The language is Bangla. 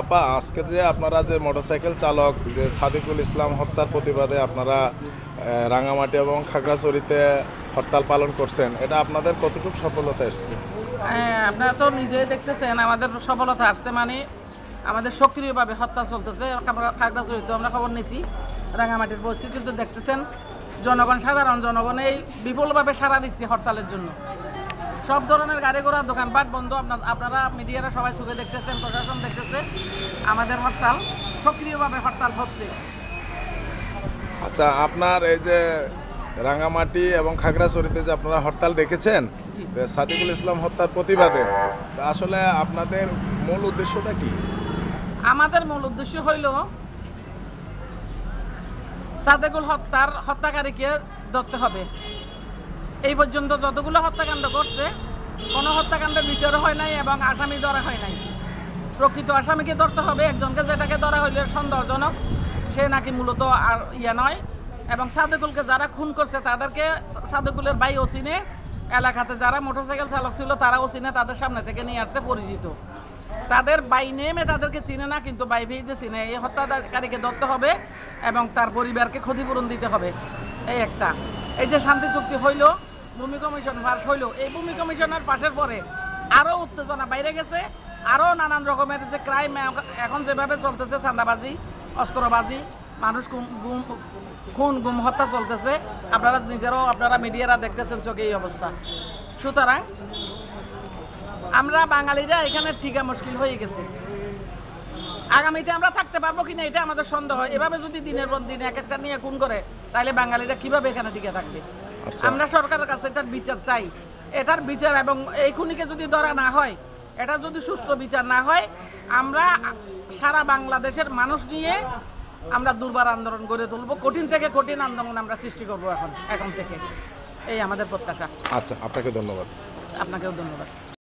আপা, আজকে যে আপনারা যে মোটরসাইকেল চালক যে সাদিকুল ইসলাম হত্যার প্রতিবাদে আপনারা রাঙামাটি এবং খাগড়াছড়িতে হরতাল পালন করছেন, এটা আপনাদের কতটুকু সফলতা এসেছে? হ্যাঁ, আপনারা তো নিজেই দেখতেছেন আমাদের সফলতা আসছে, মানে আমাদের সক্রিয়ভাবে হত্যা চলতেছে। আমরা খাগড়াছড়িতে আমরা খবর নিয়েছি, রাঙামাটির পরিস্থিতি তো দেখতেছেন। সাধারণ জনগণ এই বিপুলভাবে সাড়া দিচ্ছে হরতালের জন্য। সব ধরনের গাড়ি ঘোড়া দোকানপাট বন্ধ। আপনারা মিডিয়ারা সবাই চোখে দেখতেছেন, প্রশাসন দেখতেছে আমাদের হরতাল, সক্রিয়ভাবে হরতাল হচ্ছে। আচ্ছা, আপনার এই যে রাঙামাটি এবং খাগড়াছড়িতে যে আপনারা হরতাল ডেকেছেন সাদিকুল ইসলাম হত্যার প্রতিবাদে, তা আসলে আপনাদের মূল উদ্দেশ্যটা কি? আমাদের মূল উদ্দেশ্য হইল সাদেকুল হত্যাকারীকে ধরতে হবে। এই পর্যন্ত যতগুলো হত্যাকাণ্ড করছে, কোনো হত্যাকাণ্ডের বিচার হয় নাই এবং আসামি ধরা হয় নাই। প্রকৃত আসামিকে ধরতে হবে। একজনকে যেটাকে ধরা হইলে সন্দেহজনক, সে নাকি মূলত আর নয়। এবং সাদেকুলকে যারা খুন করছে তাদেরকে সাদেকুলের ভাই ওসিনে, এলাকাতে যারা মোটরসাইকেল চালক ছিল তারা ওসিনে তাদের সামনে থেকে নিয়ে আসছে পরিচিত। তাদের বাই নেমে তাদেরকে চিনে না, কিন্তু বাই ভেজে চিনে। এই হত্যাকারীকে ধরতে হবে এবং তার পরিবারকে ক্ষতিপূরণ দিতে হবে। এই একটা, এই যে শান্তি চুক্তি হইল, ভূমি কমিশন পাস হইল, এই ভূমি কমিশনের পাশের পরে আরও উত্তেজনা বাইরে গেছে। আরও নানান রকমের যে ক্রাইম এখন যেভাবে চলতেছে, চাঁদাবাজি, অস্ত্রবাজি, মানুষ খুন গুম হত্যা চলতেছে, আপনারা নিজেরাও আপনারা মিডিয়ারা দেখতেছেন চোখে এই অবস্থা। সুতরাং আমরা বাঙালিরা এখানে টিকা মুশকিল হয়ে গেছে। আগামীতে আমরা থাকতে পারবো কিনা এটা আমাদের সন্দেহ হয়। এভাবে যদি দিনের পর দিন এক একটা নিয়ে খুন করে, তাহলে বাঙালিরা কিভাবে এখানে টিকে থাকবে? আমরা সরকারের কাছে এটার বিচার চাই। এটার বিচার, এবং এই খুনিকে যদি ধরা না হয়, এটা যদি সুষ্ঠু বিচার না হয়, আমরা সারা বাংলাদেশের মানুষ নিয়ে আমরা দুর্বার আন্দোলন গড়ে তুলবো। কঠিন থেকে কঠিন আন্দোলন আমরা সৃষ্টি করবো এখন থেকে। এই আমাদের প্রত্যাশা। আচ্ছা, আপনাকে ধন্যবাদ। আপনাকেও ধন্যবাদ।